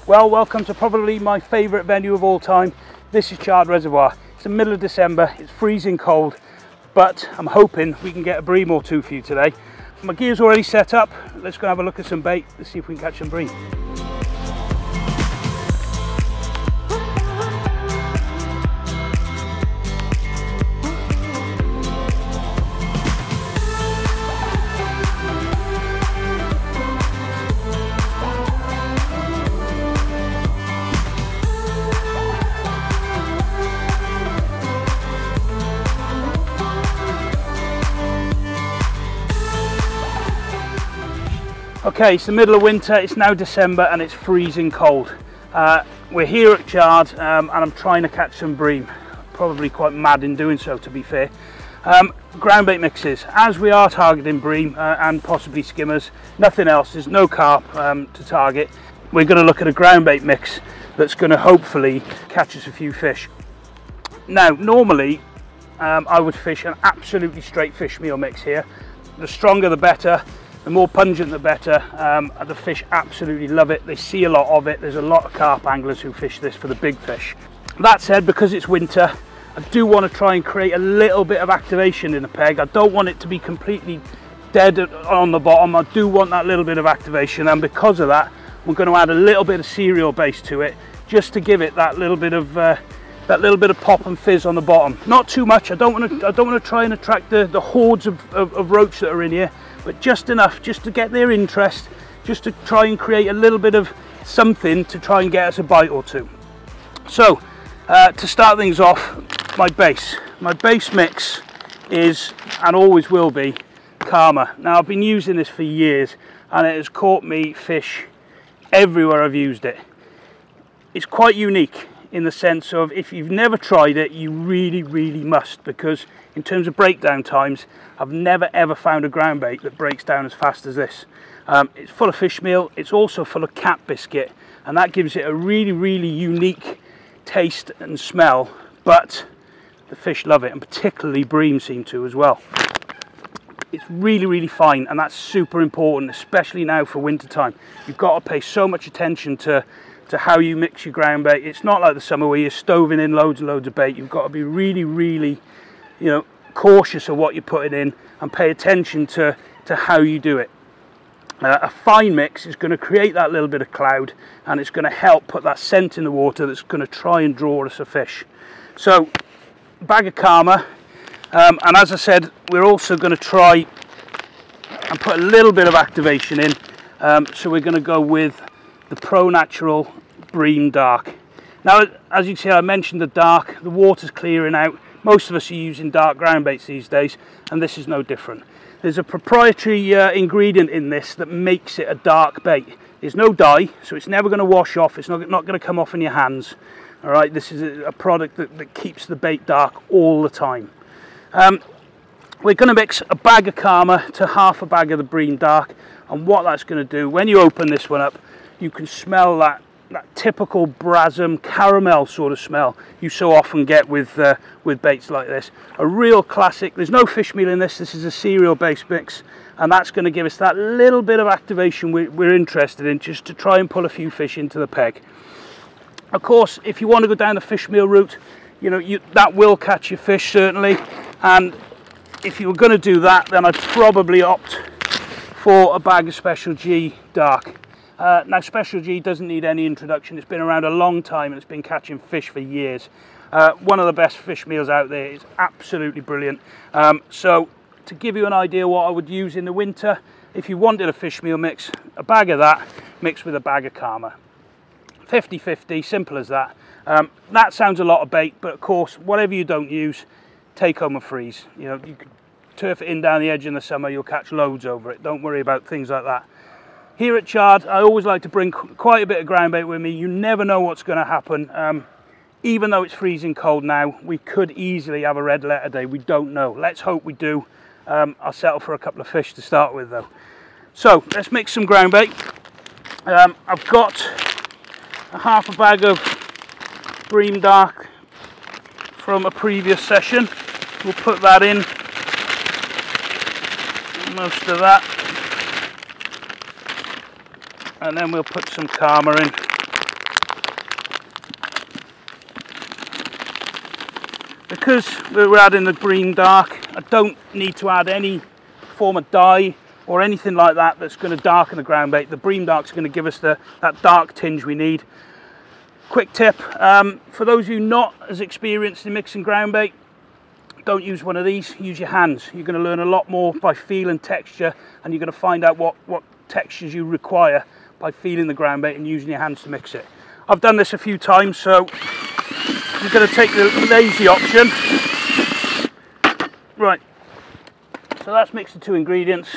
Well, welcome to probably my favourite venue of all time. This is Chard Reservoir. It's the middle of December, it's freezing cold, but I'm hoping we can get a bream or two for you today. My gear's already set up. Let's go have a look at some bait. Let's see if we can catch some bream. Okay, it's the middle of winter, it's now December and it's freezing cold. We're here at Chard and I'm trying to catch some bream. Probably quite mad in doing so, to be fair. Ground bait mixes, as we are targeting bream and possibly skimmers, nothing else, there's no carp to target. We're going to look at a ground bait mix that's going to hopefully catch us a few fish. Now, normally I would fish an absolutely straight fish meal mix here. The stronger the better. The more pungent the better. The fish absolutely love it. They see a lot of it. There's a lot of carp anglers who fish this for the big fish. That said, because it's winter, I do want to try and create a little bit of activation in the peg. I don't want it to be completely dead on the bottom. I do want that little bit of activation, and because of that, we're going to add a little bit of cereal base to it, just to give it that little bit of pop and fizz on the bottom. Not too much. I don't want to try and attract the hordes of roach that are in here, but just enough just to get their interest, just to try and create a little bit of something to try and get us a bite or two. So to start things off, my base mix is, and always will be, Karma. Now, I've been using this for years and it has caught me fish everywhere I've used it. It's quite unique in the sense of, if you've never tried it, you really must, because in terms of breakdown times, I've never ever found a ground bait that breaks down as fast as this. It's full of fish meal, it's also full of cat biscuit, and that gives it a really unique taste and smell, but the fish love it, and particularly bream seem to as well. It's really fine, and that's super important, especially now for winter time. You've got to pay so much attention to how you mix your ground bait. It's not like the summer where you're stoving in loads and loads of bait. You've got to be really, you know, cautious of what you're putting in and pay attention to how you do it. A fine mix is going to create that little bit of cloud, and it's going to help put that scent in the water that's going to try and draw us a fish. So, bag of Karma, and as I said, we're also going to try and put a little bit of activation in. So we're going to go with the Pro Natural Bream Dark. Now, as you can see, I mentioned the dark, the water's clearing out. Most of us are using dark ground baits these days, and this is no different. There's a proprietary ingredient in this that makes it a dark bait. There's no dye, so it's never going to wash off. It's not going to come off in your hands. All right, this is a product that keeps the bait dark all the time. We're going to mix a bag of Karma to half a bag of the Bream Dark, and what that's going to do, when you open this one up, you can smell that typical brasem caramel sort of smell you so often get with baits like this. A real classic. There's no fish meal in this. This is a cereal based mix, and that's going to give us that little bit of activation we're interested in, just to try and pull a few fish into the peg. Of course, if you want to go down the fish meal route, you know, that will catch your fish certainly, and if you were going to do that, then I'd probably opt for a bag of Special G Dark. Now, Special G doesn't need any introduction. It's been around a long time and it's been catching fish for years. One of the best fish meals out there. It's absolutely brilliant. So to give you an idea what I would use in the winter, if you wanted a fish meal mix, a bag of that mixed with a bag of Karma. 50-50, simple as that. That sounds a lot of bait, but of course, whatever you don't use, take home and freeze. You know, you could turf it in down the edge in the summer, you'll catch loads over it. Don't worry about things like that. Here at Chard, I always like to bring quite a bit of ground bait with me. You never know what's going to happen. Even though it's freezing cold now, we could easily have a red letter day. We don't know. Let's hope we do. I'll settle for a couple of fish to start with though. So let's mix some ground bait. I've got a half a bag of Bream Dark from a previous session. We'll put that in, most of that, and then we'll put some Karma in. Because we're adding the Bream Dark, I don't need to add any form of dye or anything like that that's going to darken the ground bait. The Bream Dark's going to give us that dark tinge we need. Quick tip, for those of you not as experienced in mixing ground bait, don't use one of these, use your hands. You're going to learn a lot more by feeling texture, and you're going to find out what textures you require by feeling the ground bait and using your hands to mix it. I've done this a few times, so you're going to take the lazy option. Right, so that's mixed the 2 ingredients,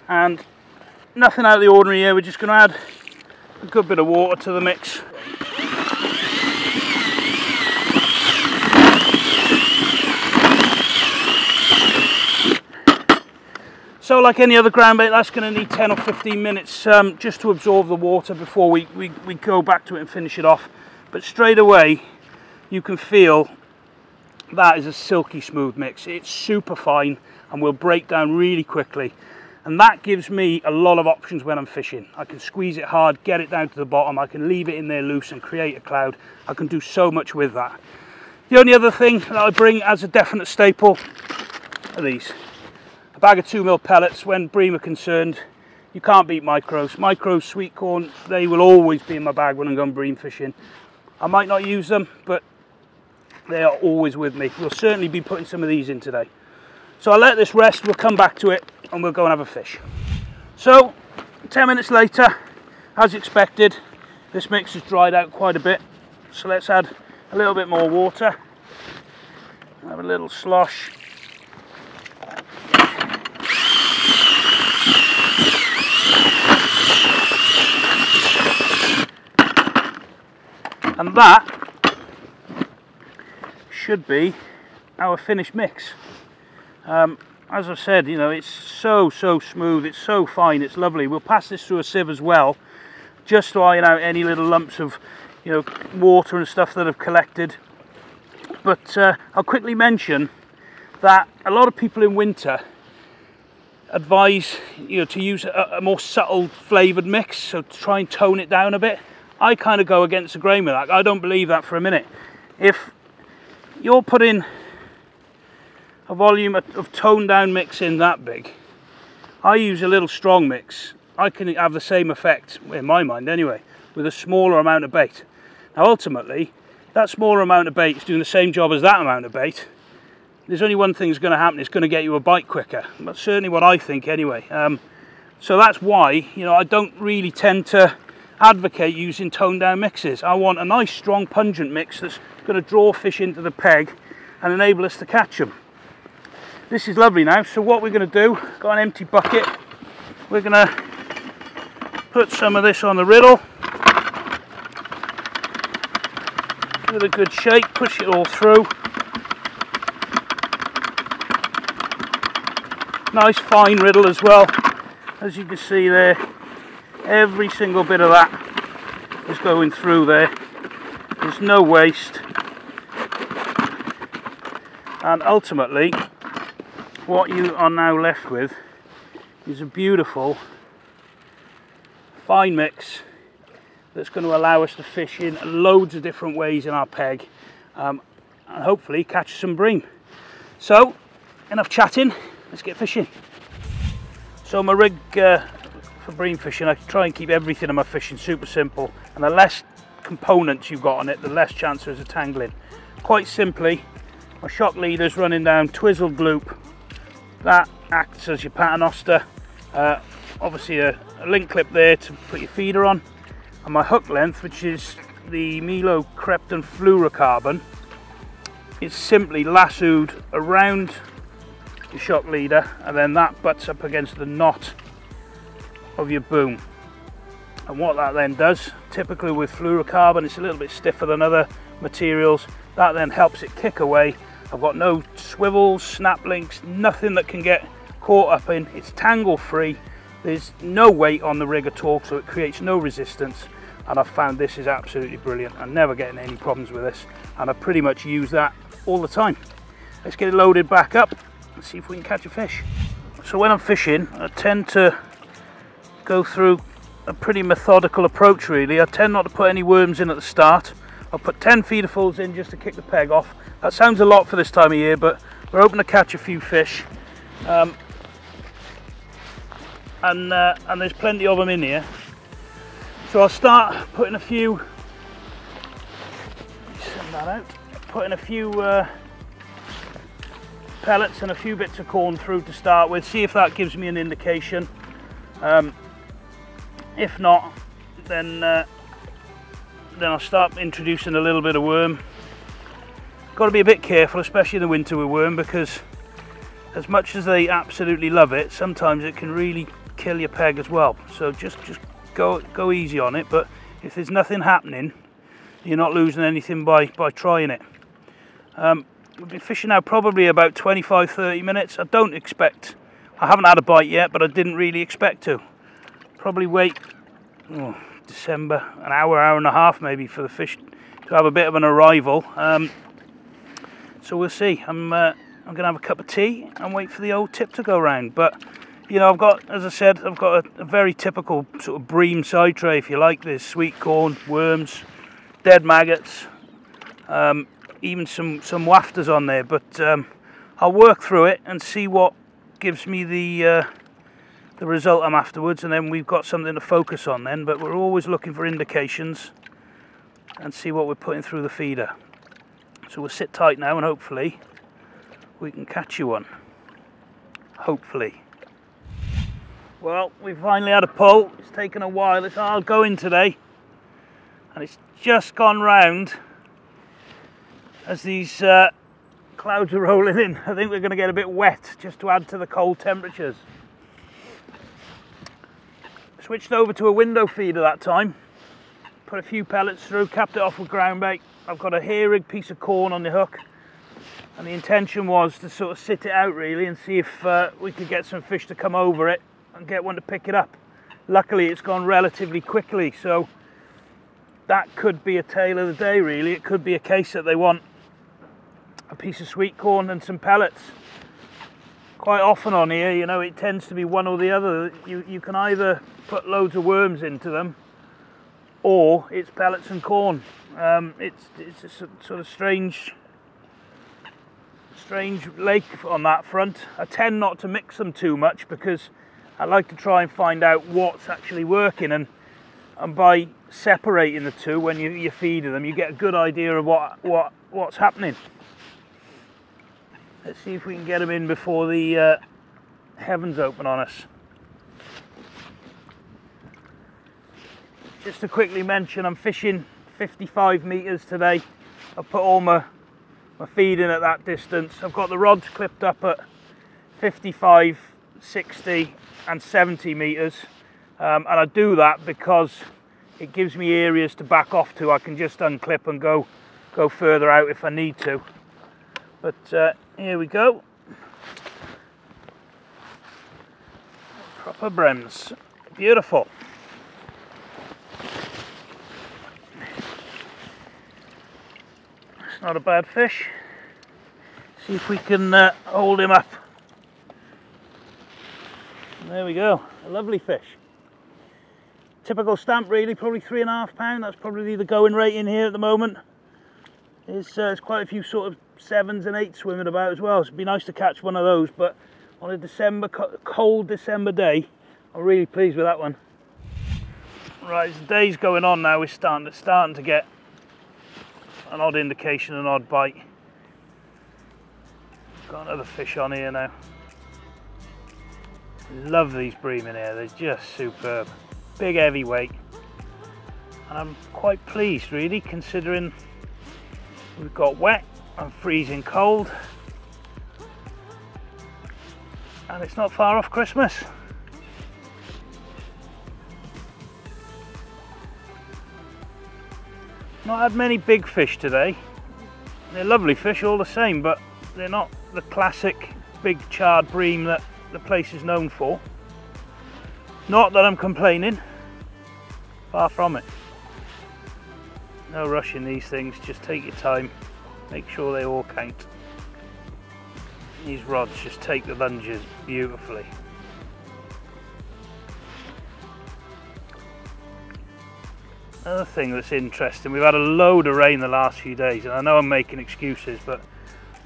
and nothing out of the ordinary here. We're just going to add a good bit of water to the mix. So like any other ground bait, that's going to need 10 or 15 minutes just to absorb the water before we go back to it and finish it off. But straight away you can feel that is a silky smooth mix. It's super fine and will break down really quickly, and that gives me a lot of options when I'm fishing. I can squeeze it hard, get it down to the bottom, I can leave it in there loose and create a cloud. I can do so much with that. The only other thing that I bring as a definite staple are these. A bag of 2mm pellets. When Bream are concerned, you can't beat micros. Micros, sweet corn, they will always be in my bag when I'm going Bream fishing. I might not use them, but they are always with me. We'll certainly be putting some of these in today. So I'll let this rest, we'll come back to it and we'll go and have a fish. So 10 minutes later, as expected, this mix has dried out quite a bit. So let's add a little bit more water. Have a little slosh. And that should be our finished mix. As I've said, you know, it's so smooth, it's so fine, it's lovely. We'll pass this through a sieve as well, just to iron out any little lumps of, you know, water and stuff that have collected. But I'll quickly mention that a lot of people in winter advise, you know, to use a more subtle flavoured mix, so to try and tone it down a bit. I kind of go against the grain with that. I don't believe that for a minute. If you're putting a volume of toned down mix in that big, I use a little strong mix. I can have the same effect, in my mind anyway, with a smaller amount of bait. Now ultimately, that smaller amount of bait is doing the same job as that amount of bait. There's only one thing that's going to happen, it's going to get you a bite quicker. That's certainly what I think anyway. So that's why, you know, I don't really tend to advocate using toned down mixes. I want a nice strong pungent mix that's going to draw fish into the peg and enable us to catch them. This is lovely now. So what we're going to do, got an empty bucket, we're going to put some of this on the riddle, give it a good shake, push it all through. Nice fine riddle as well, as you can see there. Every single bit of that is going through there. There's no waste. And ultimately, what you are now left with is a beautiful fine mix that's going to allow us to fish in loads of different ways in our peg, and hopefully catch some bream. So, enough chatting, let's get fishing. So my rig for bream fishing, I try and keep everything in my fishing super simple, and the less components you've got on it, the less chance there is of tangling. Quite simply, my shock leader's running down twizzled loop. That acts as your paternoster. Obviously a link clip there to put your feeder on, and my hook length, which is the Milo Krypton fluorocarbon, is simply lassoed around your shock leader, and then that butts up against the knot of your boom. And what that then does, typically with fluorocarbon, it's a little bit stiffer than other materials, that then helps it kick away. I've got no swivels, snap links, nothing that can get caught up in. It's tangle free, there's no weight on the rig at all, so it creates no resistance, and I've found this is absolutely brilliant. I'm never getting any problems with this, and I pretty much use that all the time. Let's get it loaded back up and see if we can catch a fish. So when I'm fishing, I tend to go through a pretty methodical approach really. I tend not to put any worms in at the start. I'll put 10 feederfuls in just to kick the peg off. That sounds a lot for this time of year, but we're hoping to catch a few fish. And there's plenty of them in here. So I'll start putting a few, send that out, putting a few pellets and a few bits of corn through to start with, see if that gives me an indication. If not, then I'll start introducing a little bit of worm. Got to be a bit careful, especially in the winter with worm, because as much as they absolutely love it, sometimes it can really kill your peg as well. So just go easy on it, but if there's nothing happening, you're not losing anything by trying it. We've been fishing now probably about 25-30 minutes. I haven't had a bite yet, but I didn't really expect to. Probably wait December, an hour and a half maybe for the fish to have a bit of an arrival. So we'll see. I'm gonna have a cup of tea and wait for the old tip to go round. But you know, as I said, I've got a very typical sort of bream side tray, if you like. There's sweet corn, worms, dead maggots, even some wafters on there. But I'll work through it and see what gives me the result I'm afterwards, and then we've got something to focus on then. But we're always looking for indications and see what we're putting through the feeder. So we'll sit tight now and hopefully we can catch you one. Hopefully. Well, we've finally had a pull. It's taken a while. It's hard going today, and it's just gone round as these clouds are rolling in. I think we're going to get a bit wet just to add to the cold temperatures. Switched over to a window feeder that time. Put a few pellets through, capped it off with ground bait. I've got a hair rig piece of corn on the hook, and the intention was to sort of sit it out really and see if we could get some fish to come over it and get one to pick it up. Luckily it's gone relatively quickly, so that could be a tale of the day really. It could be a case that they want a piece of sweet corn and some pellets. Quite often on here, you know, it tends to be one or the other. You can either put loads of worms into them, or it's pellets and corn. It's a sort of strange lake on that front. I tend not to mix them too much because I like to try and find out what's actually working, and by separating the two when you feed them, you get a good idea of what's happening. Let's see if we can get them in before the heavens open on us. Just to quickly mention, I'm fishing 55 metres today. I've put all my feed in at that distance. I've got the rods clipped up at 55, 60 and 70 metres. And I do that because it gives me areas to back off to. I can just unclip and go further out if I need to. But here we go. Proper breams. Beautiful. It's not a bad fish. See if we can hold him up. There we go. A lovely fish. Typical stamp really, probably 3.5 pound. That's probably the going rate in here at the moment. There's quite a few sort of 7s and 8s swimming about as well. So it'd be nice to catch one of those, but on a cold December day, I'm really pleased with that one. Right, as the day's going on now, we're starting to get an odd indication, an odd bite. Got another fish on here now. Love these bream in here, they're just superb. Big heavyweight. And I'm quite pleased really, considering we've got wet and freezing cold. And it's not far off Christmas. Not had many big fish today. They're lovely fish all the same, but they're not the classic big chard bream that the place is known for. Not that I'm complaining, far from it. No rush in these things, just take your time, make sure they all count. These rods just take the lunges beautifully. Another thing that's interesting, we've had a load of rain the last few days, and I know I'm making excuses, but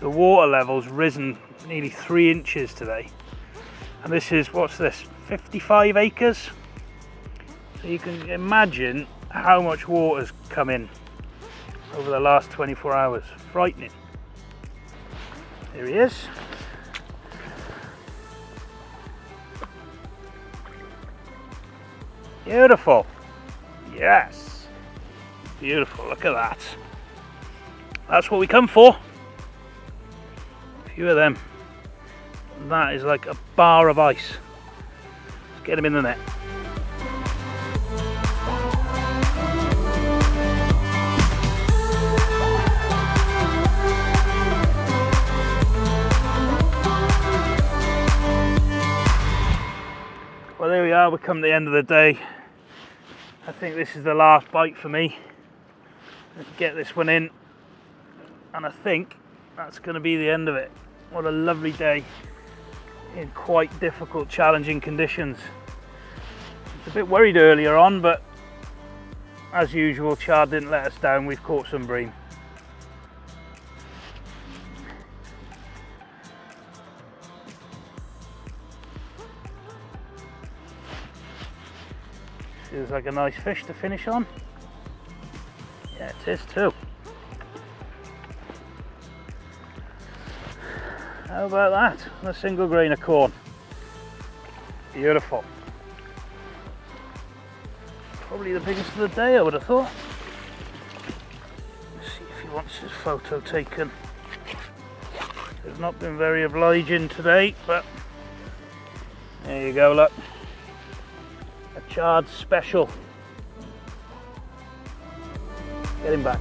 the water level's risen nearly 3 inches today. And this is, what's this, 55 acres? So you can imagine how much water's come in over the last 24 hours. Frightening. There he is. Beautiful. Yes. Beautiful, look at that. That's what we come for. A few of them. That is like a bar of ice. Let's get him in the net. Well, there we are, we've come to the end of the day. I think this is the last bite for me. Let's get this one in, and I think that's going to be the end of it. What a lovely day in quite difficult, challenging conditions. I was a bit worried earlier on, but as usual, Chard didn't let us down. We've caught some bream. Feels like a nice fish to finish on. Yeah, it is too. How about that? A single grain of corn. Beautiful. Probably the biggest of the day, I would have thought. Let's see if he wants his photo taken. It's not been very obliging today, but there you go, look. A Chard special. Get him back.